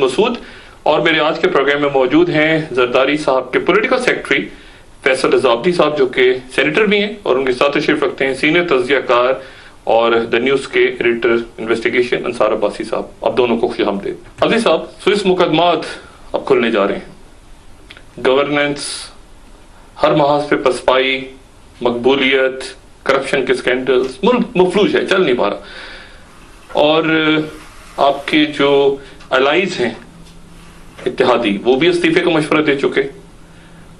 مسعود. اور میرے آج کے پروگرام میں موجود ہیں زرداری صاحب کے پولیٹیکل سیکرٹری فیصل رضا عابدی صاحب، جو کہ سینیٹر بھی ہیں، اور ان کے ساتھ تشریف رکھتے ہیں سینئر تجزیہ کار اور دا نیوز کے ایڈیٹر انویسٹیگیشن انصار عباسی صاحب. آپ دونوں کو خوش آمدید. عابدی صاحب، سوئس مقدمات اب کھلنے جا رہے ہیں. گورننس ہر محاذ پہ پسپائی، مقبولیت، کرپشن کے سکینڈلز، ملک مفلوج ہے، چل نہیں پا رہا. اور آپ کے جو الائز ہیں اتحادی، وہ بھی استعفے کا مشورہ دے چکے.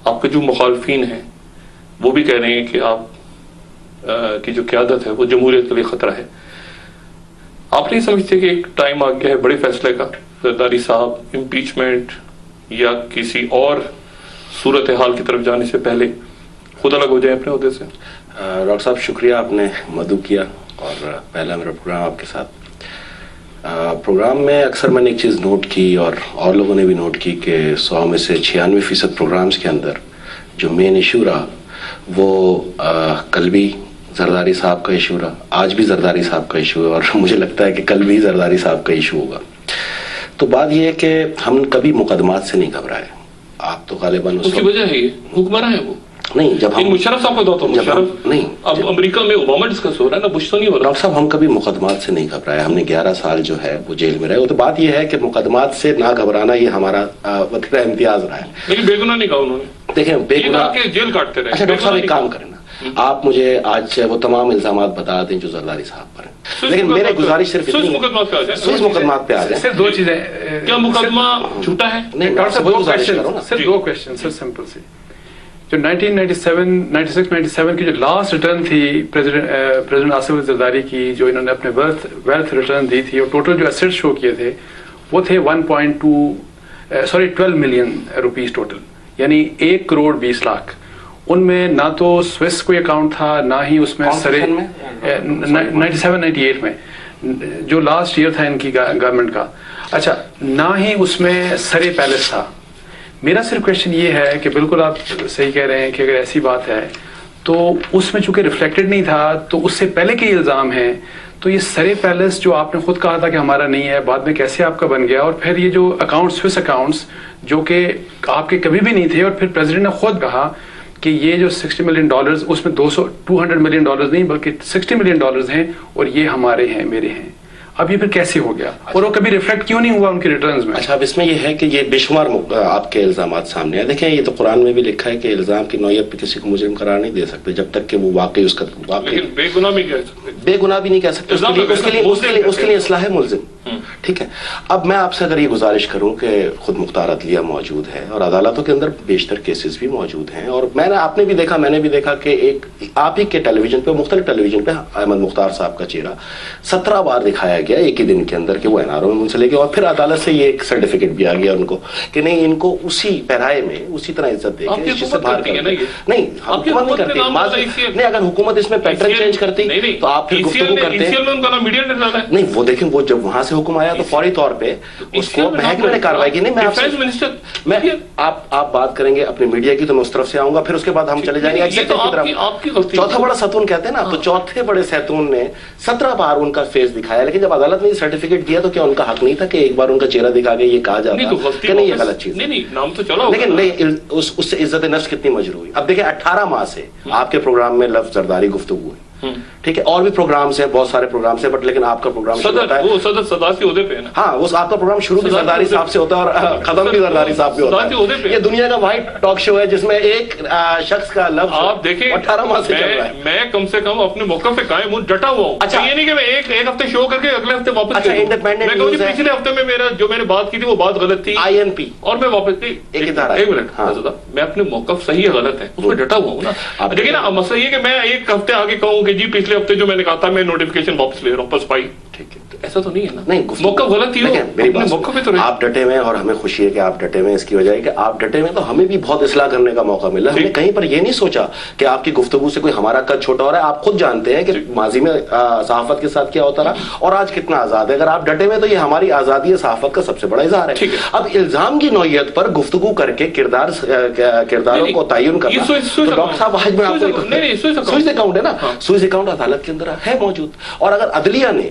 آپ کے جو مخالفین ہیں وہ بھی کہہ رہے ہیں کہ آپ کی جو قیادت ہے وہ جمہوریت کے لیے خطرہ ہے. آپ نہیں سمجھتے کہ ایک ٹائم آ گیا ہے بڑے فیصلے کا؟ زرداری صاحب امپیچمنٹ یا کسی اور صورتحال کی طرف جانے سے پہلے خود الگ ہو جائیں اپنے عہدے سے. ڈاکٹر صاحب شکریہ، آپ نے مدعو کیا اور پہلا میرا پروگرام آپ کے ساتھ. پروگرام میں اکثر میں نے ایک چیز نوٹ کی اور لوگوں نے بھی نوٹ کی کہ 100 میں سے 96% پروگرامز کے اندر جو مین ایشو رہا وہ کل بھی زرداری صاحب کا ایشو رہا، آج بھی زرداری صاحب کا ایشو ہے، اور مجھے لگتا ہے کہ کل بھی زرداری صاحب کا ایشو ہوگا. تو بات یہ ہے کہ ہم کبھی مقدمات سے نہیں گھبرائے. آپ تو غالباً اس کی وجہ ہے یہ حکمراں ہیں وہ نہیں. جب ہم مشرف صاحب کو مشرف نہیں، اب امریکہ میں اوباما ڈسکس ہو رہا ہے نا، بش تو نہیں ہو رہا. ڈاکٹر صاحب ہم کبھی مقدمات سے نہیں گھبرائے. ہم نے 11 سال جو ہے وہ جیل میں رہے. تو بات یہ ہے کہ مقدمات سے نہ گھبرانا یہ ہمارا وطیرہ امتیاز رہا ہے. لیکن بے گناہ نہیں کہا انہوں نے. دیکھیں بے گناہ جیل کاٹتے رہے. اچھا ڈاکٹر صاحب ایک کام کریں نا، آپ مجھے آج وہ تمام الزامات بتا دیں جو زرداری صاحب پر ہیں، لیکن میرے گزارش صرف اتنی ہے، سوئس مقدمات پہ آ جائیں. صرف 2 چیزیں. کیا مقدمہ جھوٹا ہے؟ نہیں ڈاکٹر صاحب صرف 2 کوشچن سر سمپل سی. جو 1996 کی جو لاسٹ ریٹرن تھی پریزیڈنٹ آصف زرداری کی، جو انہوں نے اپنے ویلتھ ریٹرن دی تھی، اور ٹوٹل جو ایسٹ شو کیے تھے وہ تھے 12 ملین روپیز ٹوٹل، یعنی 1 کروڑ 20 لاکھ. ان میں نہ تو سوئس کوئی اکاؤنٹ تھا، نہ ہی اس میں سرے 97-98 میں جو لاسٹ ایئر تھا ان کی گورنمنٹ کا. اچھا، نہ ہی اس میں سرے پیلس تھا. میرا صرف کوشچن یہ ہے کہ بالکل آپ صحیح کہہ رہے ہیں کہ اگر ایسی بات ہے تو اس میں چونکہ ریفلیکٹڈ نہیں تھا، تو اس سے پہلے کے الزام ہیں. تو یہ سرے پیلس جو آپ نے خود کہا تھا کہ ہمارا نہیں ہے، بعد میں کیسے آپ کا بن گیا؟ اور پھر یہ جو اکاؤنٹ سوئس اکاؤنٹس جو کہ آپ کے کبھی بھی نہیں تھے، اور پھر پریزیڈنٹ نے خود کہا کہ یہ جو $60 ملین اس میں $200 ملین نہیں بلکہ $60 ملین ہیں، اور یہ ہمارے ہیں، میرے ہیں. اب یہ پھر کیسے ہو گیا، اور وہ کبھی ریفلیکٹ کیوں نہیں ہوا ان کے ریٹرنز میں؟ اچھا، اب اس میں یہ ہے کہ یہ بے شمار آپ کے الزامات سامنے ہیں. دیکھیں یہ تو قرآن میں بھی لکھا ہے کہ الزام کی نوعیت پہ کسی کو مجرم قرار نہیں دے سکتے جب تک کہ وہ واقعی اس کا بے گناہ بھی کہہ سکتے، بے گناہ بھی نہیں کہہ سکتے. اس کے لیے اصلاح ہے ملزم. ٹھیک ہے. اب میں آپ سے اگر یہ گزارش کروں کہ خود مختار عدلیہ موجود ہے اور عدالتوں کے اندر بیشتر کیسز بھی موجود ہیں، اور آپ نے بھی دیکھا کہ ایک آپ ہی کے ٹیلی ویژن پہ، مختلف ٹیلی ویژن پہ احمد مختار صاحب کا چہرہ 17 بار دکھایا گیا ایک ہی دن کے اندر کہ وہ NRO میں منسلک ہے، اور پھر عدالت سے یہ ایک سرٹیفکیٹ بھی آ گیا ان کو کہ نہیں، ان کو اسی پیراہے میں اسی طرح عزت دے کے اس سے باہر کر نہیں. حکومت نہیں کرتی نہیں. اگر حکومت اس میں پیٹرن چینج کرتی تو آپ پھر گفتگو کرتے نہیں. وہ دیکھیں، وہ جب وہاں سے حکم آیا تو فوری طور پہ اس کو محکمے نے کارروائی کی. نہیں، میں آپ بات کریں گے اپنے میڈیا کی تو میں اس طرف سے آؤں گا، پھر اس کے بعد ہم چلے جائیں گے ایگزیکٹو کی طرف. چوتھا بڑا ستون کہتے ہیں نا، تو چوتھے بڑے ستون نے 17 بار ان کا فیس دکھایا، لیکن جب عدالت نے سرٹیفکیٹ دیا تو کیا ان کا حق نہیں تھا کہ ایک بار ان کا چہرہ دکھا کے یہ کہا جاتا کہ نہیں یہ غلط چیز؟ لیکن نہیں، اس سے عزت نفس کتنی مجروح ہوئی. اب دیکھیں 18 ماہ سے آپ کے پروگرام میں لفظ زرداری گفتگو ہے، ٹھیک ہے، اور بھی پروگرامز ہیں، بہت سارے پروگرامز ہیں، بٹ لیکن آپ کا پروگرام صدر کے عہدے پہ ہے نا. ہاں، وہ آپ کا پروگرام شروع بھی زرداری صاحب سے ہوتا ہے اور ختم بھی زرداری صاحب پہ ہوتا ہے. یہ دنیا کا واحد ٹاک شو ہے جس میں ایک شخص کا لفظ آپ دیکھیں 18 ماہ سے چل رہا ہے. میں کم سے کم اپنے موقع پہ قائم ہوں، ڈٹا ہوا ہوں. اچھا، یہ نہیں کہ میں ایک ہفتے شو کر کے اگلے ہفتے واپس. اچھا، انڈیپینڈنٹ نیوز ہے. پچھلے ہفتے میں جو میں نے بات کی تھی وہ بات غلط تھی، INP، اور میں واپس ایک منٹ، میں اپنے موقف صحیح ہے غلط ہے اس میں ڈٹا ہوا ہوں نا. لیکن مسئلہ یہ کہ میں ایک ہفتے آگے کہوں کہ جی پچھلے ہفتے جو میں نے کہا تھا میں نوٹیفکیشن واپس لے رہا ہوں، پسپائی. ٹھیک ہے، ایسا تو نہیں ہے نا. نہیں، موقف غلط ہی ہو. آپ ڈٹے ہوئے اور ہمیں خوشی ہے کہ آپ ڈٹے ہوئے. اس کی وجہ ہے کہ آپ ڈٹے ہوئے تو ہمیں بھی بہت اصلاح کرنے کا موقع ملا. ہم نے کہیں پر یہ نہیں سوچا کہ آپ کی گفتگو سے کوئی ہمارا قد چھوٹا ہو رہا ہے. آپ خود جانتے ہیں کہ ماضی میں صحافت کے ساتھ کیا ہوتا رہا اور آج کتنا آزاد ہے. اگر آپ ڈٹے ہوئے تو یہ ہماری آزادی صحافت کا سب سے بڑا اظہار ہے. اب الزام کی نوعیت پر گفتگو کر کے کرداروں کو تعین کرنا، ڈاکٹر صاحب آج میں آپ کو سوئس اکاؤنٹ ہے نا، سوئس اکاؤنٹ عدالت کے اندر ہے موجود. اور اگر عدلیہ نے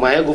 5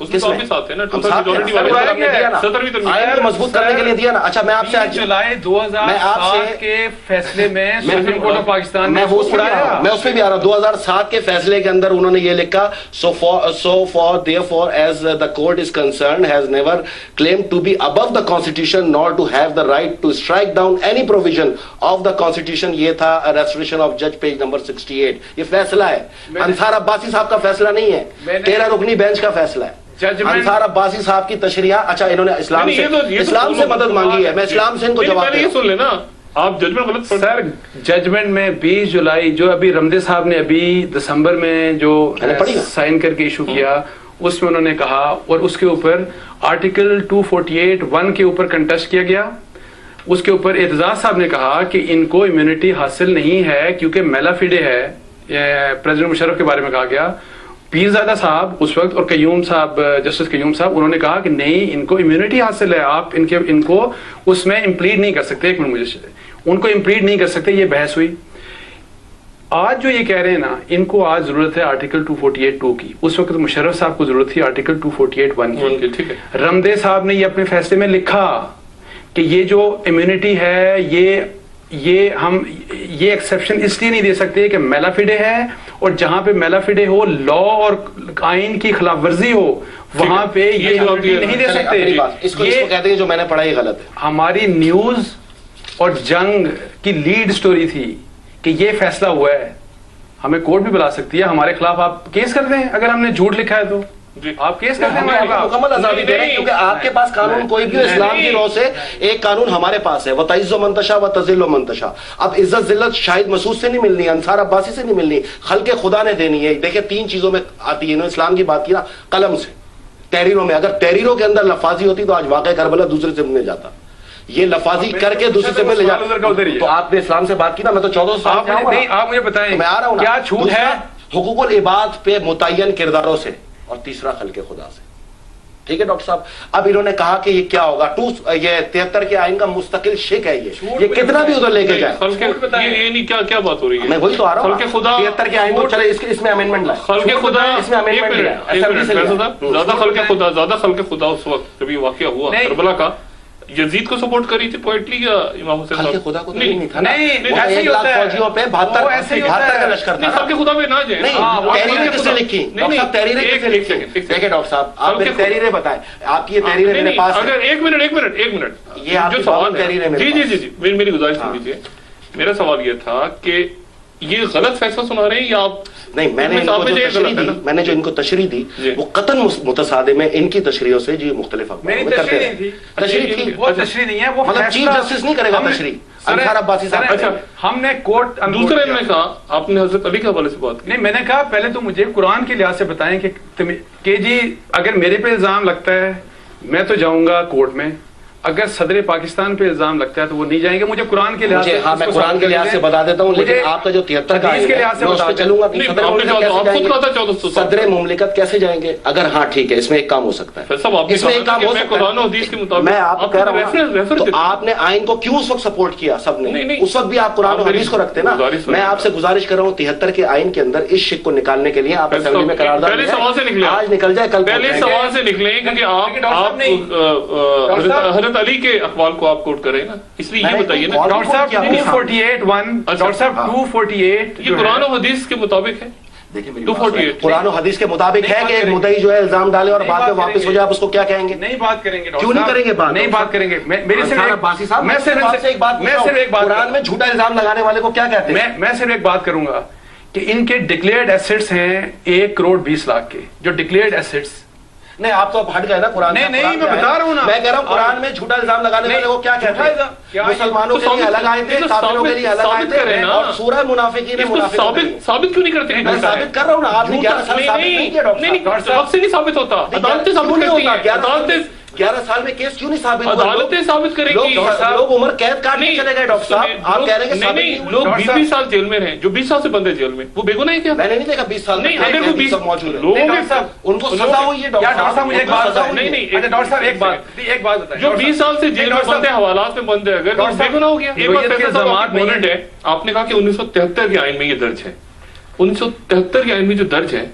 اس میں تو آپ بھی ساتھ ہیں نا، ہم ساتھ ہیں، مضبوط کرنے کے لیے دیا نا. اچھا میں آپ سے جولائی 2007 کے فیصلے میں سپریم کورٹ آف پاکستان میں اس پہ بھی آ رہا ہوں. 2007 کے فیصلے کے اندر انہوں نے یہ لکھا so far therefore as the court is concerned has never claimed to be above the constitution nor to have the right to strike down any provision of the constitution. یہ تھا restoration of judge page number 68. یہ فیصلہ ہے، انصار عباسی صاحب کا فیصلہ نہیں ہے، 13 رکنی بینچ کا فیصلہ ہے. انصار عباسی صاحب کی تشریح. اچھا انہوں نے اسلام سے مدد مانگی ہے، میں اسلام سے ان کو جواب یہ سن لینا. آپ ججمنٹ غلط پڑھ سر. ججمنٹ میں 20 جولائی جو ابھی رمدے صاحب نے ابھی دسمبر میں جو سائن کر کے ایشو کیا، اس میں انہوں نے کہا، اور اس کے اوپر آرٹیکل 248(1) کے اوپر کنٹیسٹ کیا گیا. اس کے اوپر اعتزاز صاحب نے کہا کہ ان کو امیونٹی حاصل نہیں ہے کیونکہ میلا فیڈے ہے. پریزیڈنٹ مشرف کے بارے میں کہا گیا. پیرزادہ صاحب اس وقت اور قیوم صاحب، جسٹس قیوم صاحب، انہوں نے کہا کہ نہیں، ان کو امیونٹی حاصل ہے، آپ ان کو اس میں امپلیڈ نہیں کر سکتے. ایک منٹ مجھے، ان کو امپلیڈ نہیں کر سکتے. یہ بحث ہوئی. آج جو یہ کہہ رہے ہیں نا، ان کو آج ضرورت ہے آرٹیکل 248(2) کی. اس وقت مشرف صاحب کو ضرورت تھی آرٹیکل 248(1) کی. رمدے صاحب نے یہ اپنے فیصلے میں لکھا کہ یہ جو امیونٹی ہے ہم یہ ایکسیپشن اس لیے نہیں دے سکتے کہ میلا فیڈے ہے، اور جہاں پہ میلا فیڈے ہو، لا اور آئین کی خلاف ورزی ہو، وہاں پہ یہ نہیں دے سکتے. اس کو کہتے ہیں جو میں نے پڑھا یہ غلط ہے. ہماری نیوز اور جنگ کی لیڈ سٹوری تھی کہ یہ فیصلہ ہوا ہے. ہمیں کورٹ بھی بلا سکتی ہے، ہمارے خلاف آپ کیس کر دیں اگر ہم نے جھوٹ لکھا ہے تو. آپ کیس کرتے ہیں، مکمل آزادی دے رہے ہیں کیونکہ آپ کے پاس قانون کوئی بھی اسلام کی رو سے ایک قانون ہمارے پاس ہے، وَتَعِزُّ مَن تَشَاءُ وَتَذِلُّ مَن تَشَاءُ. اب عزت ذلت شاہد مسعود سے نہیں ملنی، انصار عباسی سے نہیں ملنی، خلق خدا نے دینی ہے. دیکھیں 3 چیزوں میں آتی ہے. اسلام کی بات کی نا، قلم سے، تحریروں میں. اگر تحریروں کے اندر لفاظی ہوتی تو آج واقع کربلا دوسرے سے ملنے جاتا. یہ لفاظی کر کے دوسرے سے مل جاتا. تو آپ نے اسلام سے بات کی نا، میں تو 14 سال آپ مجھے بتائیں میں آ رہا ہوں کیا چھوٹ ہے. حقوق العباد پہ متعین کرداروں سے، اور تیسرا خلق خدا سے. ٹھیک ہے ڈاکٹر صاحب. اب انہوں نے کہا کہ یہ کیا ہوگا، یہ 73 کے آئین کا مستقل شک ہے. یہ کتنا بھی ادھر لے کے جائے. کیا بات ہو رہی ہے؟ میں وہی تو آ رہا ہوں. خلق خدا 73 کے آئین کو چلے اس میں امینڈمنٹ لائے. خلق خدا اس میں امینڈمنٹ زیادہ خلق خدا اس وقت جب یہ واقعہ ہوا کربلا کا، یزید کو سپورٹ کری تھی پوئٹلی یا امام حسین خلق خدا کو نہیں تھا. نہیں ایسے ہی ہوتا ہے. فوجیوں پہ 72 کا لشکر تھا. خلق خدا پہ نہ جائیں. تحریریں کس نے لکھی؟ ڈاکٹر صاحب تحریریں کس نے لکھی؟ دیکھیں ڈاکٹر صاحب آپ میری تحریریں بتائیں. آپ کی یہ تحریریں میرے پاس اگر ایک منٹ یہ آپ جو سوال ہے، جی میری گزارش سن لیجیے. میرا سوال یہ تھا کہ یہ غلط فیصلہ سنا رہے ہیں یا آپ؟ نہیں، میں نے جو ان کو تشریح دی وہ قطعاً متصادم ہے ان کی تشریحوں سے جو مختلف تشریح نہیں ہے. وہ مطلب چیف جسٹس نہیں کرے گا تشریح. انصار عباسی صاحب اچھا ہم نے کورٹ دوسرے نے کہا، آپ نے حضرت علی کے حوالے سے بات کی. نہیں، میں نے کہا پہلے تو مجھے قرآن کے لحاظ سے بتائیں کہ جی اگر میرے پہ الزام لگتا ہے میں تو جاؤں گا کورٹ میں، اگر صدر پاکستان پہ الزام لگتا ہے تو وہ نہیں جائیں گے. مجھے قرآن کے لحاظ سے، ہاں میں قرآن کے لحاظ سے بتا دیتا ہوں، لیکن آپ کا جو 73 کا کے لحاظ سے بتا چلوں گا. صدر مملکت کیسے جائیں گے؟ اگر ہاں ٹھیک ہے، اس میں ایک کام ہو سکتا ہے. اس میں ایک کام ہو سکتا ہے. میں آپ کو کہہ رہا ہوں تو آپ نے آئین کو کیوں اس وقت سپورٹ کیا؟ سب نے اس وقت بھی آپ قرآن و حدیث کو رکھتے نا. میں آپ سے گزارش کر رہا ہوں 73 کے آئین کے اندر اس شک کو نکالنے کے لیے آپ اسمبلی میں قرارداد آج نکل جائے، کل پہلے سوال سے نکلیں کیونکہ آپ حضرت علی کے اقوال کو آپ کوٹ کریں نا، اس لیے یہ بتائیے نا. ڈاکٹر صاحب 248 یہ قرآن و حدیث کے مطابق ہے. 248 قرآن و حدیث کے مطابق ہے کہ ایک مدعی جو ہے الزام ڈالے اور بعد میں واپس ہو جائے، آپ اس کو کیا کہیں گے؟ نہیں بات کریں گے. کیوں نہیں کریں گے؟ بات نہیں بات کریں گے. میں صرف ایک بات، قرآن میں جھوٹا الزام لگانے والے کو کیا کہتے ہیں؟ میں صرف ایک بات کروں گا کہ ان کے ڈکلیئرڈ ایسٹس ہیں 1,20,00,000 کے، جو ڈکلیئرڈ ایسٹس. نہیں آپ تو اب ہٹ گئے نا قرآن. نہیں میں بتا رہا ہوں نا، میں کہہ رہا ہوں قرآن میں جھوٹا الزام لگانے والے کو کیا کہتے ہیں؟ مسلمانوں کے لیے الگ آئے تھے، کافروں کے لیے الگ آئے تھے، اور سورہ منافقین ثابت کیوں نہیں کرتے ہیں؟ میں ثابت کر رہا ہوں نا. آپ نے 11 سال ثابت نہیں کیا ڈاکٹر صاحب. وقت سے نہیں ثابت ہوتا، عدالتیں ثابت کرتی ہیں. عدالتیں 11 سال میں کیس کیوں نہیں ثابت ہوا؟ عدالتیں ثابت کریں گی. لوگ عمر قید کاٹنے چلے گئے ڈاکٹر صاحب. آپ کہہ رہے ہیں کہ نہیں، لوگ 20 سال جیل میں رہیں، جو 20 سال سے بند ہے جیل میں، وہ بے گناہ ہے کیا؟ میں نے نہیں دیکھا 20 سال نہیں. اگر وہ 20 موجود ہے، لوگوں میں ان کو سزا ہوئی ہے. ڈاکٹر صاحب مجھے ایک بات بتائیں. نہیں ڈاکٹر صاحب ایک بات بتائیں. جو 20 سال سے جیل میں بند ہے، حوالات میں بند ہے، اگر وہ بے گناہ ہو گیا. ایک بات ہے، آپ نے کہا کہ 1973 کے آئین میں یہ درج ہے. 1973 کے آئین میں جو درج ہے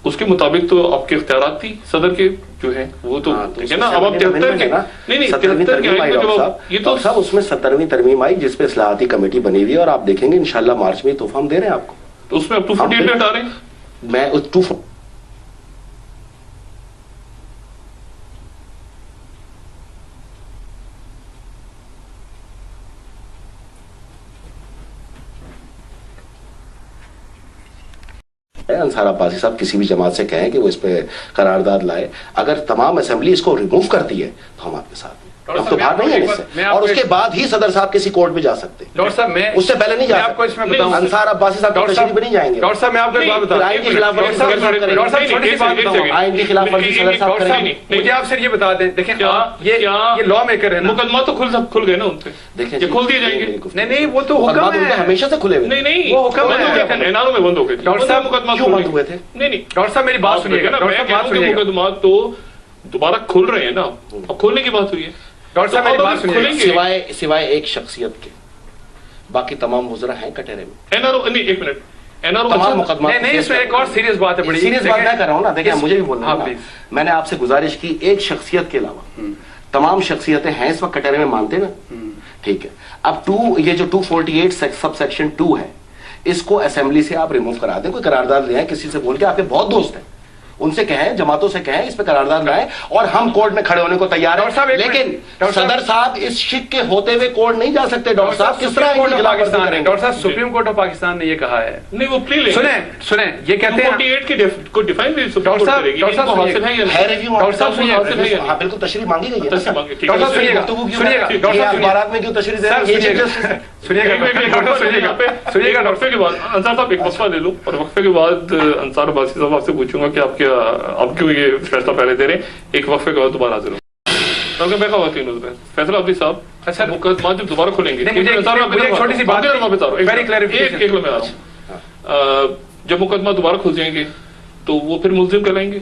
اس کے مطابق تو آپ کے اختیارات تھی صدر کے جو ہیں وہ تو ٹھیک ہے نا. اب آپ 73 کے نہیں 73 کے آئین میں جب یہ تو صاحب اس میں 70ویں ترمیم آئی جس پہ اصلاحاتی کمیٹی بنی ہوئی ہے اور آپ دیکھیں گے انشاءاللہ مارچ میں تحفہ ہم دے رہے ہیں آپ کو. تو اس میں اب 248 ہٹا رہے ہیں. میں انصار عباسی صاحب کسی بھی جماعت سے کہیں کہ وہ اس پہ قرارداد لائے. اگر تمام اسمبلی اس کو ریموو کرتی ہے تو ہم آپ کے ساتھ ہیں. ہم تو باہر نہیں ہیں اس سے, اور اس کے بعد ہی صدر صاحب کسی کورٹ میں جا سکتے ہیں. ڈاکٹر صاحب میں اس سے پہلے نہیں جا سکتے. انصار عباسی صاحب کی تشریح پہ نہیں جائیں گے. ڈاکٹر صاحب میں آپ کو ایک بات بتا دوں, آئین کی خلاف ورزی آئین کی خلاف ورزی صدر صاحب کریں گے. مجھے آپ سے یہ بتا دیں, دیکھیں یہ لا میکر ہے, مقدمہ تو کھل گئے نا ان پہ, دیکھیں یہ کھول دیے جائیں گے. نہیں وہ تو حکم ہے, ہمیشہ سے کھلے ہوئے. نہیں وہ حکم ہے, اناروں میں بند ہو گئے. ڈاکٹر صاحب مقدمہ کیوں بند ہوئے تھے؟ نہیں ڈاکٹر صاحب میری بات سنیے گا, مقدمات تو دوبارہ کھل رہے ہیں نا, اب کھولنے کی بات ہوئی ہے. ڈاکٹر صاحب میری بات سنیے, سوائے ایک شخصیت کے باقی تمام وزراء ہیں کٹہرے میں. ایک منٹ, تمام مقدمات نہیں اس میں ایک اور سیریس بات ہے, بڑی سیریس بات میں کر رہا ہوں نا. دیکھیں مجھے بھی بولنا ہے, میں نے آپ سے گزارش کی ایک شخصیت کے علاوہ تمام شخصیتیں ہیں اس وقت کٹہرے میں, مانتے نا؟ ٹھیک ہے. اب یہ جو 248 سب سیکشن 2 ہے اس کو اسمبلی سے آپ ریموو کرا دیں. کوئی قرارداد لے آئیں کسی سے بول کے, آپ کے بہت دوست ہیں ان سے کہیں, جماعتوں سے کہیں اس پہ قرارداد لائیں اور ہم کورٹ میں کھڑے ہونے کو تیار ہیں. لیکن صدر صاحب اس شک کے ہوتے ہوئے کورٹ نہیں جا سکتے. ڈاکٹر صاحب کس طرح پاکستان ہے, ڈاکٹر صاحب سپریم کورٹ آف پاکستان نے یہ کہا ہے. نہیں وہ پلی سنیں یہ کہتے ہیں 248 کو ڈیفائن بھی ڈاکٹر صاحب حاصل ہے ہے ریویو. ڈاکٹر صاحب بالکل تشریح مانگی گئی ہے. ڈاکٹر صاحب اخبارات میں کیوں تشریح دے رہے ہیں؟ سنیے گا وقفے کے بعد انصار صاحب ایک وقفہ لے لوں, اور وقفے کے بعد انصار عباسی صاحب آپ سے پوچھوں گا کہ آپ کیوں یہ فیصلہ پہلے دے رہے ہیں. ایک وقفے کے بعد دوبارہ حاضر ہوں. فیصل عبدی صاحب, اچھا مقدمات جب دوبارہ کھلیں گے, چھوٹی سی بات جب مقدمات دوبارہ کھل جائیں گے تو وہ پھر ملزم کہلائیں گے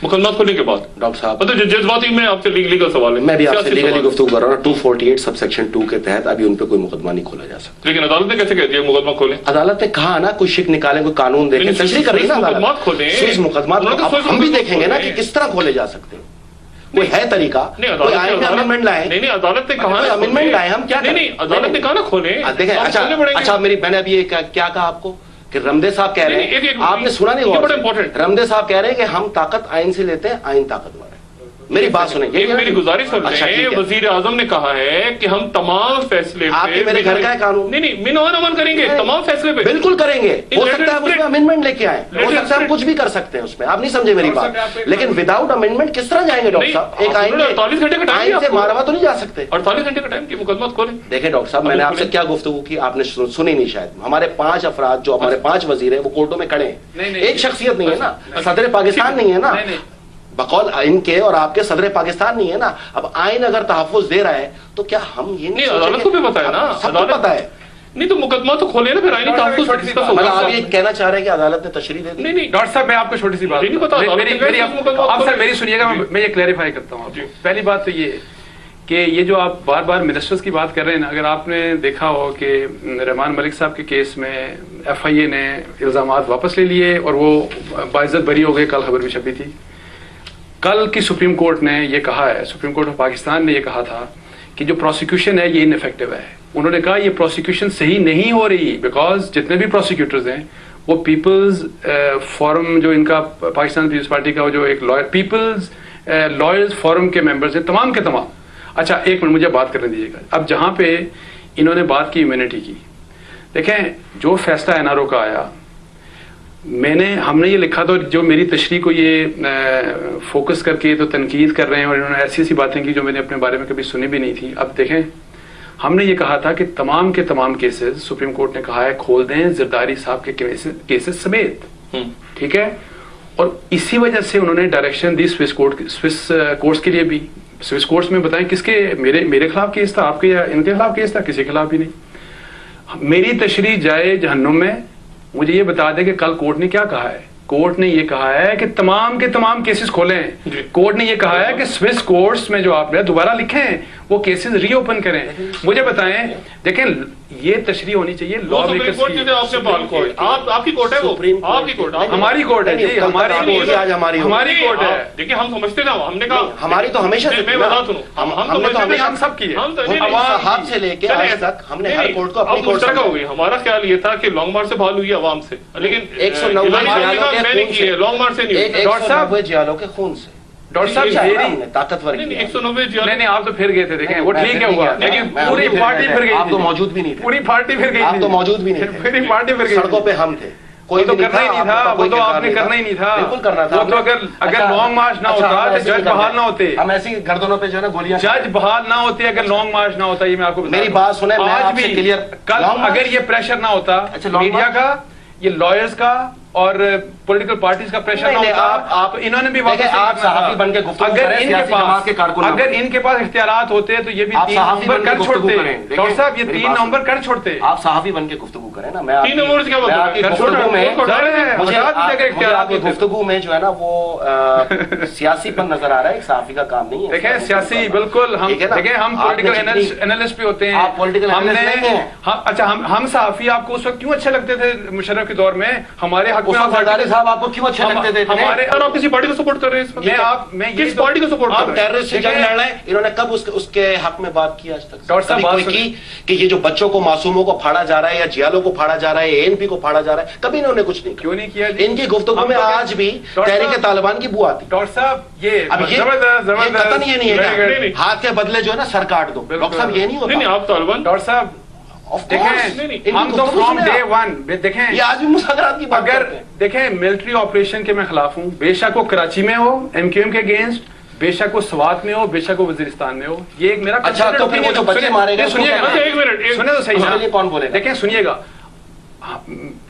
مقدمات کھلنے کے بعد. ڈاکٹر صاحب مطلب جذباتی میں آپ سے لیگل سوال ہے, میں بھی آپ سے لیگلی گفتگو کر رہا ہوں. 248 سب سیکشن 2 کے تحت ابھی ان پہ کوئی مقدمہ نہیں کھولا جا سکتا. لیکن عدالت نے کیسے کہہ دیا مقدمہ کھولیں؟ عدالت نے کہا نا کوئی شک نکالیں, کوئی قانون دیکھیں, تشریح کر رہی نا مقدمات کھولیں. مقدمات ہم بھی دیکھیں گے نا کہ کس طرح کھولے جا سکتے ہیں. کوئی ہے طریقہ, کوئی آئین میں امینڈمنٹ لائیں. نہیں عدالت نے کہا امینڈمنٹ لائیں, ہم کیا نہیں عدالت نے کہا نا کھولیں. دیکھیں اچھا میری میں نے ابھی کیا کہا آپ کو کہ رمدے صاحب کہہ رہے ہیں, آپ نے سنا نہیں, رمدے صاحب کہہ رہے ہیں کہ ہم طاقت آئین سے لیتے ہیں, آئین طاقتور ہے. میری بات سنیں, میری گزارش سن لیں. وزیر اعظم نے کہا ہے کہ ہم تمام فیصلے آپ کے میرے گھر کا ہے قانون, نہیں مینوان عمل کریں گے تمام فیصلے پہ, بالکل کریں گے. ہو سکتا ہے اس میں امینڈمنٹ لے کے آئیں, ہو سکتا ہے ہم کچھ بھی کر سکتے ہیں اس میں, آپ نہیں سمجھے میری بات. لیکن وداؤٹ امینڈمنٹ کس طرح جائیں گے ڈاکٹر صاحب؟ ایک آئین 48 گھنٹے کا ٹائم سے ماروا تو نہیں جا سکتے. 48 گھنٹے کا ٹائم کی مقدمات کھولیں. دیکھیں ڈاکٹر صاحب میں نے آپ سے کیا گفتگو کی, آپ نے سنی نہیں شاید. ہمارے 5 افراد جو ہمارے 5 وزیر ہیں وہ کورٹوں میں کھڑے ہیں. ایک شخصیت نہیں ہے نا, صدر پاکستان نہیں ہے نا, بقول آئین کے اور آپ کے صدر پاکستان نہیں ہے نا. اب آئین اگر تحفظ دے رہا ہے تو کیا ہم یہ نہیں عدالت کو بھی پتا ہے نا, سب کو پتا ہے. نہیں تو مقدمہ تو کھولے نا پھر آئینی تحفظ. آپ یہ کہنا چاہ رہے ہیں کہ عدالت نے تشریح دے دی؟ نہیں ڈاکٹر صاحب میں آپ کو چھوٹی سی بات آپ سر میری سنیے گا, میں یہ کلیریفائی کرتا ہوں. پہلی بات تو یہ کہ یہ جو آپ بار بار منسٹرز کی بات کر رہے ہیں نا, اگر آپ نے دیکھا ہو کہ رحمان ملک صاحب کے کیس میں ایف آئی اے نے الزامات واپس لے لیے اور وہ باعزت بری ہو گئے. کل خبر بھی چھپی تھی. کل کی سپریم کورٹ نے یہ کہا ہے, سپریم کورٹ آف پاکستان نے یہ کہا تھا کہ جو پروسیکیوشن ہے یہ انفیکٹو ہے. انہوں نے کہا یہ پروسیکیوشن صحیح نہیں ہو رہی بیکاز جتنے بھی پروسیکیوٹرز ہیں وہ پیپلز فورم, جو ان کا پاکستان پیپلز پارٹی کا جو ایک پیپلز لائرز فورم کے ممبرز ہیں, تمام کے تمام. اچھا ایک منٹ مجھے بات کرنے دیجیے گا. اب جہاں پہ انہوں نے بات کی امیونٹی کی, دیکھیں جو فیصلہ این آر او کا آیا, ہم نے یہ لکھا تھا, جو میری تشریح کو یہ فوکس کر کے تو تنقید کر رہے ہیں اور انہوں نے ایسی ایسی باتیں کی جو میں نے اپنے بارے میں کبھی سنی بھی نہیں تھی. اب دیکھیں ہم نے یہ کہا تھا کہ تمام کے تمام کیسز سپریم کورٹ نے کہا ہے کھول دیں زرداری صاحب کے کیسز سمیت, ٹھیک ہے. اور اسی وجہ سے انہوں نے ڈائریکشن دی سوئس کورٹس کے لیے بھی. سوئس کورٹس میں بتائیں کس کے, میرے خلاف کیس تھا, آپ کے یا ان کے خلاف کیس تھا, کسی کے خلاف بھی نہیں. میری تشریح جائے جہنم میں. مجھے یہ بتا دیں کہ کل کورٹ نے کیا کہا ہے. کورٹ نے یہ کہا ہے کہ تمام کے تمام کیسز کھولیں. کورٹ نے یہ کہا ہے کہ سوئس کورٹس میں جو آپ نے دوبارہ لکھیں وہ کیسز ری اوپن کریں. مجھے بتائیں, دیکھیں یہ تشریح ہونی چاہیے لا میکرز کی. آپ کی کورٹ ہے, وہ آپ کی کورٹ, ہماری کورٹ ہے جی, ہماری کورٹ ہے. دیکھیے ہم سمجھتے نا, ہم نے کہا ہماری تو ہمیشہ میں بتا سنوں, ہم سب کی ہے, صاحب سے لے کے آج تک ہم نے ہر کورٹ کو اپنی کورٹ ہو گئی. ہمارا خیال یہ تھا کہ لانگ مارچ سے بحال ہوئی ہے عوام سے, لیکن 190 جیالوں کے خون سے. ڈاکٹر صاحب طاقتور 190 نہیں آپ تو پھر گئے تھے, دیکھیں وہ ٹھیک ہے ہوا, لیکن پوری پارٹی پھر گئی, آپ تو موجود بھی نہیں تھے, پوری پارٹی پھر گئی, آپ تو موجود بھی نہیں تھے, پوری پارٹی پھر گئی, سڑکوں پہ ہم تھے, کوئی تو کرنا ہی نہیں تھا, وہ تو آپ نے کرنا ہی نہیں تھا, بالکل کرنا تھا. وہ تو اگر لانگ مارچ نہ ہوتا تو جج بحال نہ ہوتے, ہم ایسی گردنوں پہ جو ہے نا گولیاں, جج بحال نہ ہوتے اگر لانگ مارچ نہ ہوتا. یہ میں آپ کو میری بات سنیں, آج بھی کلیئر, کل اگر یہ پریشر نہ ہوتا میڈیا کا, یہ لائرز کا اور پولیٹیکل پارٹیز کا پریشر نہ ہوتا, انہوں نے بھی آپ صحافی بن کے گفتگو کریں, اگر ان کے پاس اختیارات ہوتے تو یہ بھی 3 نومبر کر چھوڑتے. ڈاکٹر صاحب یہ 3 نومبر کر چھوڑتے. آپ صحافی بن کے گفتگو کریں نا, میں 3 نومبر کیا آپ کی گفتگو میں جو ہے نا وہ سیاسی پن نظر آ رہا ہے, ایک صحافی کا کام نہیں ہے. دیکھیں سیاسی بالکل, دیکھیں ہم پولیٹیکل انالسٹ بھی ہوتے ہیں, آپ پولیٹیکل انالسٹ نہیں ہیں. اچھا ہم صحافی آپ کو اس وقت کیوں اچھے لگتے تھے مشرف کے دور میں, ہمارے حق میں زرداری صاحب آپ کو کیوں اچھے لگتے تھے؟ ہمارے آپ کسی پارٹی کو سپورٹ کر رہے ہیں, میں کس پارٹی کو سپورٹ کر رہے ہیں؟ ٹیررسٹ سے جنگ لڑ رہے ہیں, انہوں نے کب اس کے حق میں بات کی آج تک؟ ڈاکٹر صاحب کوئی کی کہ یہ جو بچوں کو, معصوموں کو پھاڑا جا رہا ہے, یا جیالوں کو پھاڑا جا رہا ہے, اے این پی کو پھاڑا جا رہا ہے, کبھی انہوں نے کچھ نہیں کیوں نہیں کیا. ان کی گفتگو میں آج بھی تحریک طالبان کی بو آتی. ڈاکٹر صاحب یہ اب یہ قطعاً یہ نہیں ہے, ہاتھ کے بدلے جو ہے نا سر کاٹ دو. ڈاکٹر صاحب یہ نہیں ہوتا. آپ طالبان ڈاکٹر صاحب دیکھیں, ہم تو فرام ڈے ون دیکھیں, یہ آج بھی مذاکرات کی بات اگر دیکھیں ملٹری آپریشن کے میں خلاف ہوں, بے شک وہ کراچی میں ہو ایم کیو ایم کے اگینسٹ, بے شک وہ سوات میں ہو, بے شک وہ وزیرستان میں ہو, یہ ایک میرا اچھا تو پھر وہ جو بچے مارے گئے, سنیے گا, ایک منٹ سنیں تو صحیح نا, کون بولے, دیکھیں سنیے گا,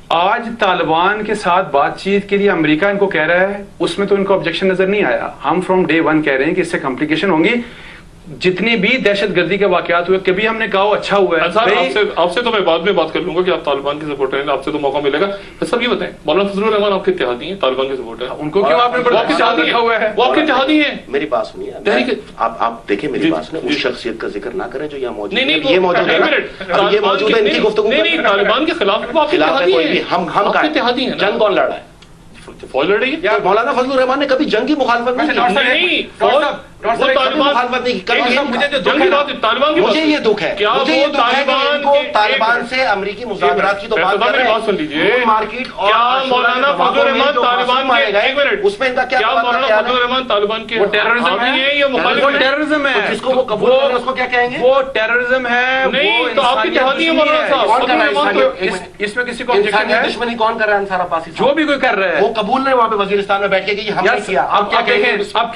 آج طالبان کے ساتھ بات چیت کے لیے امریکہ ان کو کہہ رہا ہے, اس میں تو ان کو آبجیکشن نظر نہیں آیا. ہم فرام ڈے ون کہہ رہے ہیں کہ اس سے کمپلیکیشن ہوں گی. جتنی بھی دہشت گردی کے واقعات ہوئے, کبھی ہم نے کہا اچھا ہوا ہے. آپ سے تو میں بعد میں بات کر لوں گا کہ آپ طالبان کے سپورٹر ہیں, آپ سے تو موقع ملے گا. سب یہ بتائیں, مولانا فضل الرحمان آپ کے اتحادی ہیں, طالبان کے سپورٹر ہیں, ان کو کیوں آپ نے بڑا اتحاد رکھا ہوا ہے؟ وہ آپ کے اتحادی ہیں. میری بات سنیے, آپ دیکھیں میری بات سنیں, اس شخصیت کا ذکر نہ کریں جو یہاں موجود ہے. یہ موجود ہے, یہ موجود ہے, ان کی گفتگو نہیں, طالبان کے خلاف ہم کا اتحادی ہیں. جنگ کون لڑ رہا ہے؟ فوج لڑ رہی ہے. مولانا فضل الرحمان نے کبھی جنگ کی مخالفت نہیں کی. مجھے یہ دکھ ہے, طالبان سے امریکی مذاکرات کی تو بات کر رہے ہیں, مارکیٹ اور مولانا فضل الرحمان طالبان مارے گئے, اس میں ان کا کیا مولانا فضل الرحمان طالبان کے ٹیررزم ہے یا مخالف ٹیررزم ہے, جس کو وہ قبول کریں اس کو کیا کہیں گے؟ وہ ٹیررزم ہے. نہیں تو آپ کی اتحادی ہے مولانا صاحب, اس میں کسی کو دشمنی کون کر رہا ہے؟ انصار عباسی جو بھی کوئی کر رہا ہے وہ قبول نہیں, وہاں پہ وزیرستان میں بیٹھ کے کہ ہم نے کیا. اب کیا کہیں, اب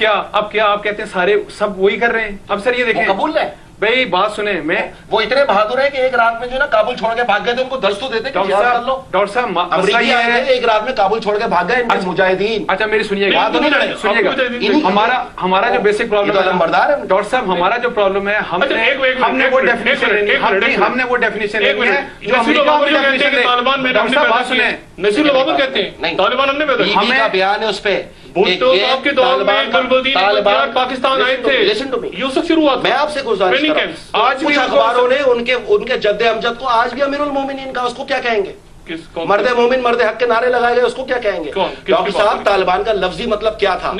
کیا آپ کہتے ہیں سارے سب وہی کر رہے ہیں. اب سر یہ دیکھیں, قبول ہے بھائی بات سنیں, میں وہ اتنے بہادر ہیں کہ ایک رات میں جو ہے نا کابل چھوڑ کے بھاگ گئے تھے, ان کو درس تو دیتے کہ جہاد کر لو. ڈاکٹر صاحب مسئلہ یہ ہے, ایک رات میں کابل چھوڑ کے بھاگ گئے مجاہدین. اچھا میری سنیے گا, سنیے گا, ہمارا جو بیسک پرابلم ہے نمبردار ہے ڈاکٹر صاحب, ہمارا جو پرابلم ہے, ہم نے وہ ڈیفینیشن لینی ہے جو امریکہ کی ڈیفینیشن ہے. ڈاکٹر صاحب بات سنیں, نصیر البابر کہتے ہیں طالبان ہم نے پیدا ہمیں بیان ہے اس پہ. بھٹو صاحب کے دور میں گلبدین اختیار پاکستان آئے تھے, یوسف شروعات. میں آپ سے گزارش کر رہا ہوں, آج بھی اخباروں نے ان کے جد امجد کو آج بھی امیر المومنین کا, اس کو کیا کہیں گے؟ مرد مومن مرد حق کے نارے لگائے گئے, اس کو کیا کہیں گے؟ ڈاکٹر صاحب طالبان کا لفظی مطلب کیا تھا؟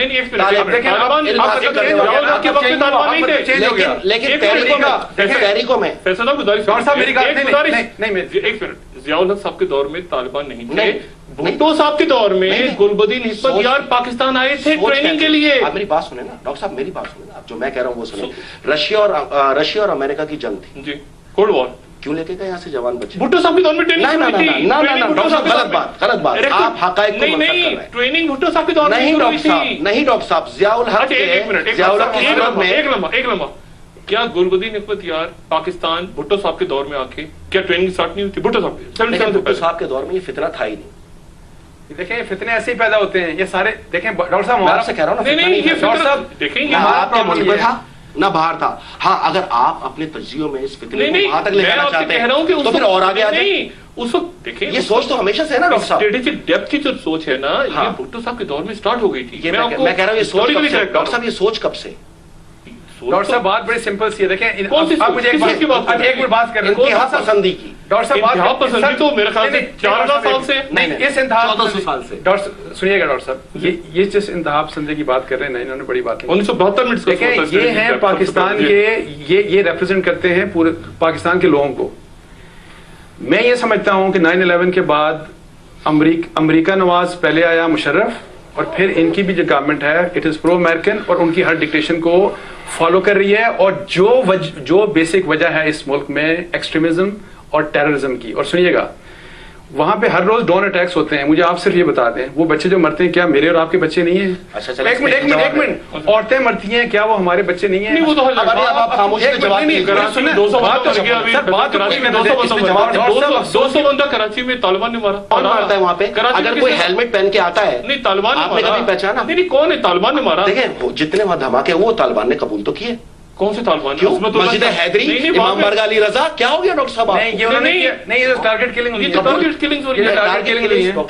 لیکن تحریکوں میں ضیاء الحق صاحب کے دور میں طالبان نہیں تھے, بھٹو صاحب کے دور میں گلبدین حکمت یار پاکستان آئے تھے ٹریننگ کے لیے. آپ میری بات سنیں نا ڈاکٹر صاحب, میری بات سنیں نا, جو میں کہہ رہا ہوں وہ سنیں. رشیا اور امریکہ کی جنگ تھی جی, کولڈ وار, کیوں لے کے گئے یہاں سے جوان بچے؟ بھٹو صاحب کے دور میں ٹریننگ غلط بات. آپ حقائق کو منسوخ کر رہے ہیں. ٹریننگ بھٹو صاحب کے دور میں نہیں ڈاکٹر صاحب, ضیاء الحق ایک لمحہ, کیا گلبدین حکمت یار پاکستان بھٹو صاحب کے دور میں آ کے کیا ٹریننگ اسٹارٹ نہیں ہوئی تھی؟ بھٹو صاحب کے دور میں یہ فتنہ تھا ہی نہیں. دیکھیں فتنے ایسے ہی پیدا ہوتے ہیں یہ سارے. دیکھیں ڈاکٹر صاحب, میں آپ سے کہہ رہا ہوں دیکھیں نہ آپ کے ملک میں تھا نہ باہر تھا. ہاں اگر آپ اپنے تجزیوں میں اس فتنے کو وہاں تک لے جانا چاہتے ہیں تو پھر اور آگے آ جائیں. اس وقت دیکھیں یہ سوچ تو ہمیشہ سے ہے نا ڈاکٹر صاحب, اسٹریٹجک ڈیپتھ کی جو سوچ ہے نا, یہ بھٹو صاحب کے دور میں اسٹارٹ ہو گئی تھی. میں کہہ رہا ہوں یہ سوچ ڈاکٹر صاحب, یہ سوچ کب سے؟ ڈاکٹر صاحب بات بڑی سمپل سی ہے. دیکھیں کون سی آپ مجھے ایک منٹ بات کر رہے ہیں. انتہا پسندی کی ڈاکٹر صاحب انتہا پسندی تو میرے خیال سے 14 سال سے نہیں, اس انتہا 1400 سال سے. سنیے گا ڈاکٹر صاحب, یہ جس انتہا پسندی کی بات کر رہے ہیں انہوں نے بڑی بات 1972 میں دیکھیں, یہ ہیں پاکستان کے, یہ ریپرزینٹ کرتے ہیں پورے پاکستان کے لوگوں کو. میں یہ سمجھتا ہوں کہ 9/11 کے بعد امریکہ نواز پہلے آیا مشرف, اور پھر ان کی بھی جو گورنمنٹ ہے اٹ از پرو امریکن, اور ان کی ہر ڈکٹیشن کو فالو کر رہی ہے. اور جو بیسک وجہ ہے اس ملک میں ایکسٹریمزم اور ٹیررزم کی. اور سنیے گا, وہاں پہ ہر روز ڈرون اٹیکس ہوتے ہیں. مجھے آپ صرف یہ بتا دیں, وہ بچے جو مرتے ہیں کیا میرے اور آپ کے بچے نہیں ہیں؟ ایک منٹ, عورتیں مرتی ہیں کیا وہ ہمارے بچے نہیں ہیں؟ وہ تو بندہ کراچی میں طالبان نے مارا. کون مارتا ہے وہاں پہ؟ اگر کوئی ہیلمٹ پہن کے آتا ہے, نہیں طالبان نے آپ نے کبھی پہچانا؟ نہیں, کون ہے طالبان نے مارا؟ دیکھیں جتنے وہاں دھماکے وہ طالبان نے قبول تو کیے. کون سے طالبان؟ مسجد حیدری, امام برگا علی رضا, کیا ہو گیا ڈاکٹر صاحب؟ ٹارگیٹ کلنگ ڈاکٹر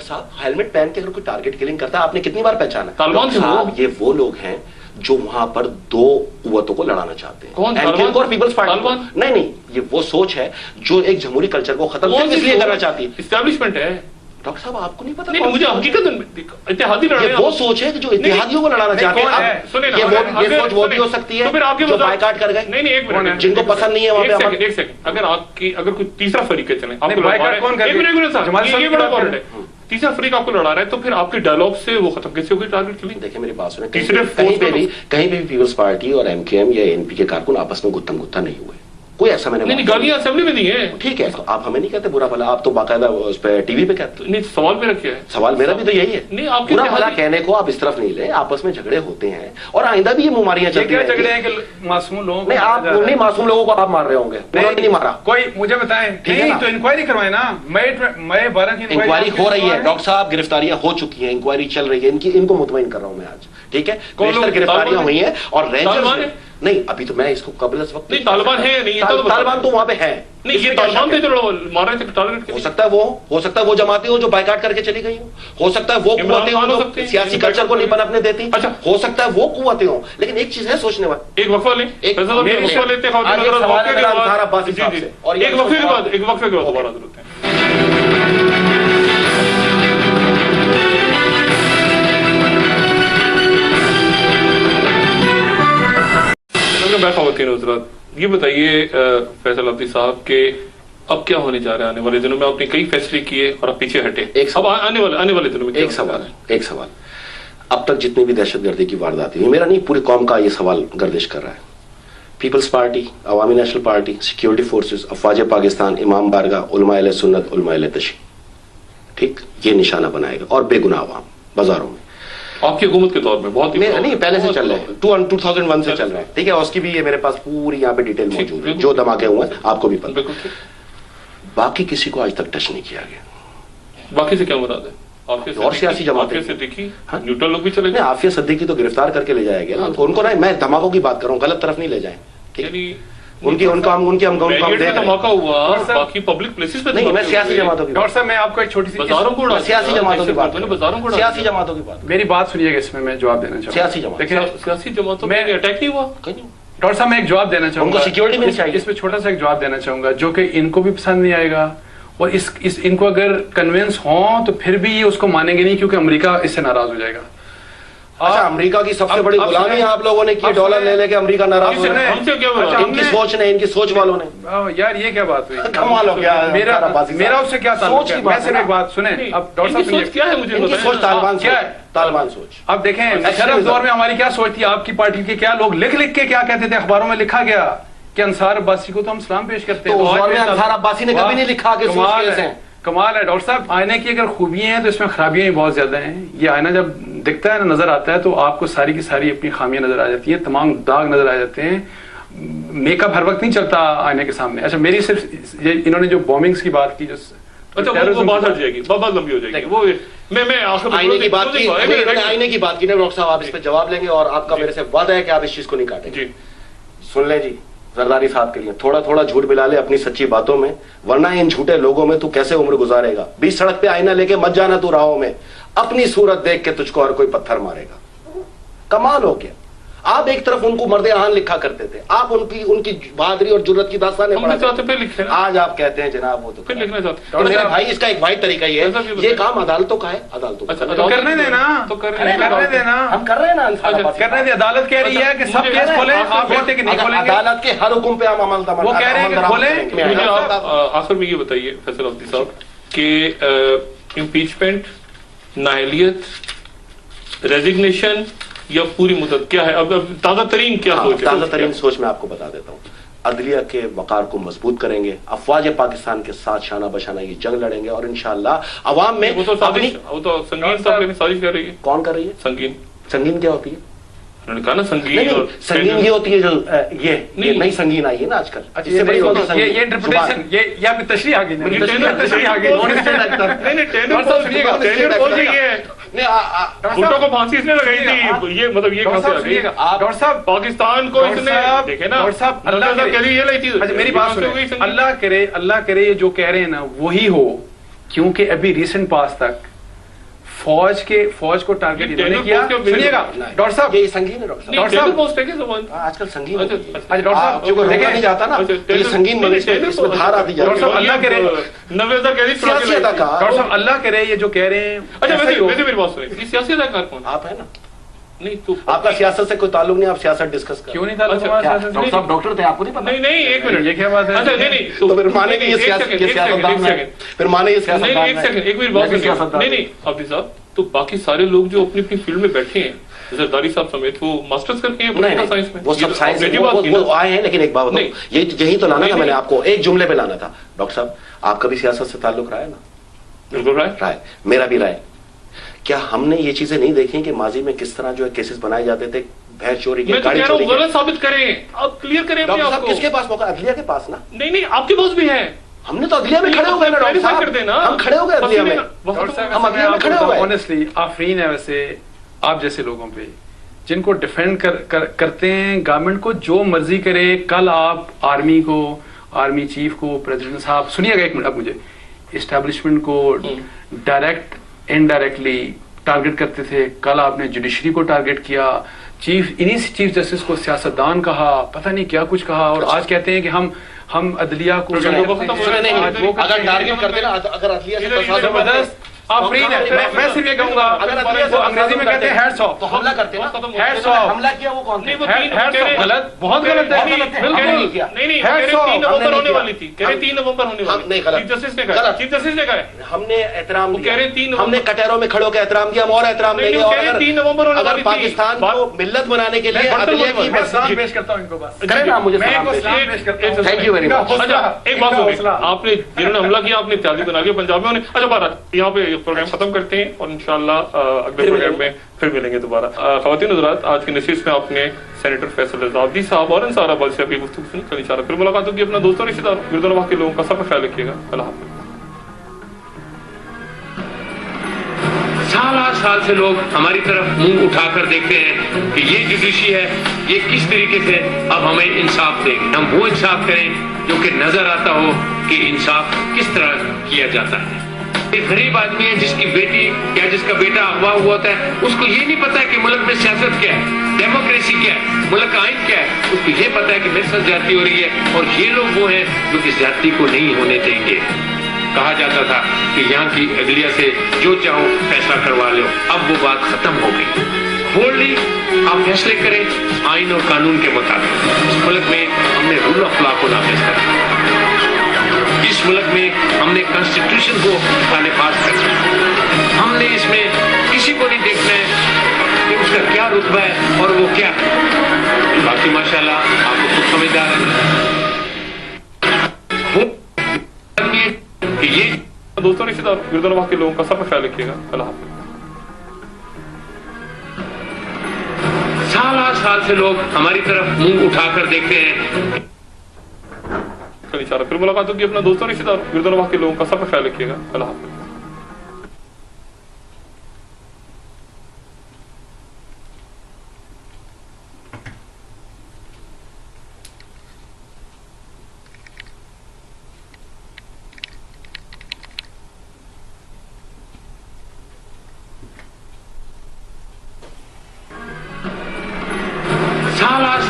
صاحب ہیلمٹ پہن کے اگر کوئی ٹارگیٹ کلنگ کرتا ہے آپ نے کتنی بار پہچانا؟ طالبان صاحب یہ وہ لوگ ہیں جو وہاں پر دو قوتوں کو لڑانا چاہتے ہیں. کون؟ اور پیپلز پارٹی. نہیں, یہ وہ سوچ ہے جو ایک جمہوری کلچر کو ختم اس لیے کرنا چاہتی ہے. اسٹیبلشمنٹ ہے ڈاکٹر صاحب, آپ کو نہیں پتا؟ نہیں, مجھے حقیقت اتحادی لڑائی وہ سوچ ہے کہ جو اتحادیوں کو لڑانا چاہتے ہیں. یہ سوچ وہ بھی ہو سکتی ہے جو بائیکاٹ کر گئے. نہیں, ایک منٹ, جن کو پسند نہیں ہے وہاں پہ. ایک سیکنڈ, اگر کوئی تیسرا فریق ہے, چلیں آپ کو بائیکاٹ کون کر رہا ہے, یہ بڑا پوائنٹ ہے. تیسرا فریق آپ کو لڑا رہا ہے تو پھر آپ کے ڈائلگ سے وہ ختم کیسے ہوگی ٹارگیٹ کلنگ؟ دیکھیں میری بات سنیں, کہیں پہ بھی پیپلز پارٹی اور ایم کیو ایم یا این پی کے کارکن آپس میں گتم گتا نہیں ہوئے. کوئی ایسا میں نے نہیں, گالیاں اسمبلی میں دی ہیں. ٹھیک ہے, آپ ہمیں نہیں کہتے برا بھلا, آپ تو باقاعدہ اس پہ ٹی وی پہ کہتے ہیں. نہیں, سوال میرا کیا ہے؟ سوال میرا بھی تو یہی ہے. نہیں, آپ برا بھلا کہنے کو آپ اس طرف نہیں لیں, آپس میں جھگڑے ہوتے ہیں اور آئندہ بھی یہ مماریاں چلتی ہیں. جھگڑے ہیں کہ معصوم لوگوں نہیں, آپ نہیں معصوم لوگوں کو آپ مار رہے ہوں گے, نہیں مارا کوئی. مجھے بتائیں, تو انکوائری کروائے نا. میں 12 کی انکوائری ہو رہی ہے ڈاکٹر صاحب, گرفتاریاں ہو چکی ہیں, انکوائری چل رہی ہے. ان کو مطمئن کر رہا ہوں میں آج. ٹھیک ہے, بیشتر گرفتاریاں ہوئی ہیں اور رینجرز نہیں, ابھی تو میں اس کو قبل اس وقت نہیں, طالبان ہے نہیں, طالبان تو وہاں پہ ہے. نہیں, یہ طالبان تھے جو مار رہے تھے ٹارگیٹ. ہو سکتا ہے وہ جماعتیں ہوں جو بائیکاٹ کر کے چلی گئی ہوں. ہو سکتا ہے وہ قوتیں ہوں جو سیاسی کلچر کو نہیں پنپنے دیتی. اچھا, ہو سکتا ہے وہ قوتیں ہوں, لیکن ایک چیز ہے سوچنے والی. ایک وقفہ لیں, ایک وقفے کے بعد دوبارہ ضرورت ہے. خواتین حضرات, یہ بتائیے فیصل عبدی صاحب کہ اب کیا ہونے جا رہا ہے آنے والے دنوں میں؟ آپ نے کئی فیصلے کیے اور آپ پیچھے ہٹے. اب آنے والے دنوں میں ایک سوال, اب تک جتنی بھی دہشت گردی کی وارداتیں ہوئی, میرا نہیں پوری قوم کا یہ سوال گردش کر رہا ہے. پیپلز پارٹی, عوامی نیشنل پارٹی, سیکیورٹی فورسز, افواج پاکستان, امام بارگاہ, علماء اہل سنت, علماء اہل تشیع, ٹھیک, یہ نشانہ بنائے گا. اور بے گناہ عوام بازاروں میں. آپ کی حکومت کے دور میں بہت نہیں, پہلے سے چل رہے ہیں, 2001 سے چل رہے ہیں. ٹھیک ہے, اس کی بھی یہ میرے پاس پوری یہاں پہ ڈیٹیل موجود ہے, جو دھماکے ہوئے ہیں آپ کو بھی پتہ. باقی کسی کو آج تک ٹچ نہیں کیا گیا. باقی سے کیا مراد ہے؟ اور سیاسی جماعتیں, نیوٹرل لوگ بھی چلے گئے. عافیہ صدیقی تو گرفتار کر کے لے جایا گیا, ان کو نہیں, میں دھماکوں کی بات کر رہا ہوں, غلط طرف نہیں لے جائیں. دھماکہ ہوا باقی پبلک پلیسز پہ نہیں, میں سیاسی جماعتوں کی. ڈاکٹر صاحب میں آپ کو ایک چھوٹی سی سیاسی جماعتوں کی بات, میری بات سنیے گا, اس میں جواب دینا چاہوں گا. سیاسی جماعتوں میں اٹیک نہیں ہوا. ڈاکٹر صاحب میں ایک جواب دینا چاہوں گا, سیکورٹی میں چاہیے. اس میں چھوٹا سا ایک جواب دینا چاہوں گا جو کہ ان کو بھی پسند نہیں آئے گا, اور ان کو اگر کنوینس ہوں تو پھر بھی یہ اس کو مانیں گے نہیں, کیونکہ امریکہ اس سے ناراض ہو جائے گا. اچھا, امریکہ کی سب سے بڑی غلامی آپ لوگوں نے کی, ڈالر لے لے کے امریکہ ناراض ہو رہا ہے. ان کی سوچ نے, ان کی سوچ والوں نے. یار یہ کیا بات ہوئی, کمال ہو گیا. میرا اس سے کیا تعلق ہے؟ میں صرف ایک بات سنیں. اب ڈاکٹر صاحب کیا ہے, مجھے سوچ طالبان سوچ. اب دیکھیں مشرف دور میں ہماری کیا سوچ تھی, آپ کی پارٹی کے کیا لوگ لکھ کے کیا کہتے تھے, اخباروں میں لکھا گیا کہ انصار عباسی کو تو ہم سلام پیش کرتے ہیں. انصار عباسی نے کبھی نہیں لکھا کہ کمال ہے. ڈاکٹر صاحب آئینے کی اگر خوبیاں ہیں تو اس میں خرابیاں بھی بہت زیادہ ہیں. یہ آئینہ جب دکھتا ہے نا, نظر آتا ہے, تو آپ کو ساری کی ساری اپنی خامیاں نظر آ جاتی ہیں, تمام داغ نظر آ جاتے ہیں. میک اپ ہر وقت نہیں چلتا آئینے کے سامنے. اچھا, میری صرف انہوں نے جو بومنگز کی بات کی, جو بات ہٹ جائے گی, بہت لمبی ہو جائے گی. وہ میں آئینے کی بات کی, آئینے کی بات کی نا ڈاکٹر صاحب, آپ اس پہ جواب لیں گے اور آپ کا میرے سے وعدہ ہے کہ آپ اس چیز کو نہیں کاٹیں. جی سن لیں جی, زرداری صاحب کے لیے تھوڑا تھوڑا جھوٹ ملا لے اپنی سچی باتوں میں, ورنہ ان جھوٹے لوگوں میں تو کیسے عمر گزارے گا. 20 سڑک پہ آئینہ لے کے مت جانا تو راہوں میں, اپنی صورت دیکھ کے تجھ کو ہر کوئی پتھر مارے گا. کمال ہو گیا. آپ ایک طرف ان کو مرد آہن لکھا کرتے تھے, آپ ان کی بہادری اور جرت کی داستانیں آج آپ کہتے ہیں جناب وہ تو لکھنا چاہتے میرے بھائی, اس کا ایک واحد طریقہ یہ ہے, یہ کام عدالتوں کا ہے, عدالتوں کرنے دینا, ہم کر رہے ہیں نا, کرنے دیں. عدالت کہہ رہی ہے کہ سب کیس کھولیں, آپ کہتے ہیں کہ نہیں کھولیں گے. عدالت کے ہر حکم پہ ہم عمل درآمد, وہ کہہ رہے ہیں کہ کھولیں. مجھے آپ آخر میں یہ بتائیے فیصل عبدی صاحب کہ امپیچمنٹ, نااہلیت, ریزگنیشن یا پوری مدت کیا ہے اب تازہ ترین کیا سوچ ہے؟ تازہ ترین سوچ میں آپ کو بتا دیتا ہوں. عدلیہ کے وقار کو مضبوط کریں گے, افواج پاکستان کے ساتھ شانہ بشانہ یہ جنگ لڑیں گے, اور انشاءاللہ عوام میں وہ تو سنگین صاحب سازش کر رہی ہے. کون کر رہی ہے سنگین؟ سنگین کیا ہوتی ہے؟ انہوں نے کہا نا سنگین. سنگین یہ ہوتی ہے جو یہ نئی سنگین آئی ہے نا آج کل, یہ انٹرپریٹیشن, یہ آپ کی تشریح آ گئی, بھٹو کو پھانسی اس نے لگائی تھی, یہ مطلب یہ کہاں سے آ گئی؟ ڈاکٹر صاحب پاکستان کو اس نے دیکھے نا, ڈاکٹر صاحب اللہ میری بات سنیں, اللہ کرے یہ جو کہہ رہے ہیں نا وہی ہو, کیونکہ ابھی ریسنٹ پاس تک فوج کو ٹارگیٹ انہوں نے کیا. سنیے گا ڈاکٹر صاحب, یہ سنگین ہے ڈاکٹر صاحب, آج کل سنگین ڈاکٹر صاحب دیکھا نہیں جاتا نا, یہ سنگین اس میں دھار آتی ڈاکٹر صاحب اللہ کرے, 90,000 سیاسی اداکار, ڈاکٹر صاحب اللہ کرے یہ جو کہہ رہے ہیں. اچھا ویسے میری بات سنیں, یہ سیاسی اداکار کون؟ آپ ہے نا, نہیں تو آپ کا سیاست سے کوئی تعلق نہیں, آپ سیاست ڈسکس کریں. کیوں نہیں تعلق ہمارا سیاست؟ ڈاکٹر صاحب ڈاکٹر تھے, آپ کو نہیں پتا؟ نہیں ایک منٹ, یہ کیا بات ہے؟ اچھا نہیں تو پھر مانے کہ یہ سیاستدان ہے, پھر مانے یہ سیاستدان ہے. ایک سیکنڈ, ایک میری بات سنیں. نہیں عبدی صاحب, تو باقی سارے لوگ جو اپنی اپنی فیلڈ میں بیٹھے ہیں, زرداری صاحب سمیت, وہ ماسٹرز کر کے ہیں پولیٹیکل سائنس میں, وہ سب سائنس وہ آئے ہیں, لیکن ایک بات بتاؤں, یہی تو لانا تھا میں نے آپ کو, ایک جملے پہ لانا تھا. ڈاکٹر صاحب آپ کا بھی سیاست سے تعلق رہا ہے نا؟ بالکل رائے, میرا بھی رائے. کیا ہم نے یہ چیزیں نہیں دیکھیں کہ ماضی میں کس طرح جو ہے کیسز بنائے جاتے تھے, بھینس چوری کے, گاڑی چوری کے؟ غلط ثابت کریں, آپ کلیئر کریں اپنے آپ کو. کس کے پاس موقع؟ عدلیہ کے پاس نا. نہیں آپ کے پاس بھی ہے. ہم نے تو عدلیہ میں کھڑے ہو گئے نا ڈاکٹر صاحب, ہم کھڑے ہو گئے عدلیہ میں, ہم عدلیہ میں کھڑے ہو گئے. آنیسٹلی آفرین ہے ویسے آپ جیسے لوگوں پہ جن کو ڈیفینڈ کرتے ہیں گورنمنٹ کو, جو مرضی کرے. کل آپ آرمی کو, آرمی چیف کو, پریزیڈنٹ صاحب, سنیے گا ایک منٹ, اب مجھے اسٹیبلشمنٹ کو ڈائریکٹ انڈائریکٹلی ٹارگیٹ کرتے تھے. کل آپ نے جوڈیشری کو ٹارگیٹ کیا, چیف جسٹس کو سیاستدان کہا, پتہ نہیں کیا کچھ کہا, اور آج کہتے ہیں کہ ہم عدلیہ کو اگر ٹارگیٹ کرتے نا, اگر عدلیہ سے زبردست آفرین ہے. میں صرف یہ کہوں گا, وہ انگریزی میں کہتے ہیں ہیٹس آف, تو حملہ کرتے نا, ہیٹس آف, حملہ کیا وہ کون تھے؟ غلط, بہت غلط ہے. نہیں 3 نومبر ہونے والی تھی, کہہ رہے 3 نومبر ہونے والی. نہیں غلط, چیف جسٹس نے کہا, ہم نے احترام کہہ رہے 3 ہم نے کٹہروں میں کھڑوں کے احترام کیا, ہم اور احترام دیں گے. اور 3 نومبر ہونے والی اگر پاکستان کو ملت بنانے کے لیے عدلیہ کی سلام پیش کرتا ہوں ان کو, بس کریں نا مجھے سلام پیش. Thank you very much. ایک بات سنیں, آپ نے جنہوں نے حملہ کیا, آپ نے اتحادی بنا لیا پنجاب میں. اچھا بارہ یہاں پہ پروگرام ختم کرتے ہیں, اور انشاءاللہ اگلے پروگرام میں پھر ملیں گے دوبارہ. خواتین حضرات, آج کی نشست میں آپ نے سینیٹر فیصل رضا عبدی صاحب اور انصار آباد سے اپنی گفتگو سنی. کل انشاءاللہ پھر ملاقات ہوگی. اپنا دوستوں رشتہ داروں, گردوانواں کے لوگوں کا سب کا خیال رکھیے گا. اللہ حافظ. سال سے لوگ ہماری طرف منہ اٹھا کر دیکھتے ہیں کہ یہ جوڈیشری ہے, یہ کس طریقے سے اب ہمیں انصاف دے گی. ہم وہ انصاف کریں جو کہ نظر آتا ہو کہ انصاف کس طرح کیا جاتا ہے. ایک غریب آدمی ہے جس کی بیٹی یا جس کا بیٹا اغوا ہوا ہوتا ہے, اس کو یہ نہیں پتا کہ ملک میں سیاست کیا ہے, ڈیموکریسی کیا ہے, ملک کا آئین کیا ہے. اس کو یہ پتا ہے کہ میرے ساتھ زیادتی ہو رہی ہے, اور یہ لوگ وہ ہیں جو کہ زیادتی کو نہیں ہونے دیں گے. کہا جاتا تھا کہ یہاں کی عدلیہ سے جو چاہو فیصلہ کروا لو, اب وہ بات ختم ہو گئی. بولڈلی آپ فیصلے کریں آئین اور قانون کے مطابق. اس ملک میں ہم نے رول آف لا کو نافذ کرا, اس ملک میں ہم نے کانسٹیٹیوشن کو پہلے پاس کرنا. ہم نے اس میں کسی کو نہیں دیکھنا ہے کہ اس کا کیا رتبہ ہے اور وہ کیا ہے. باقی ماشاءاللہ آپ کو خود سمجھدار ہے. یہ دوستوں رشتہ داروں, گردوانواں کے لوگوں کا سب کا خیال رکھیے گا. اللہ حافظ. سال سے لوگ ہماری طرف منہ اٹھا کر دیکھتے ہیں. کل انشاءاللہ پھر ملاقات ہوگی. اپنا دوستوں رشتہ داروں, گردوانواں کے لوگوں کا سب کا خیال رکھیے گا. اللہ حافظ.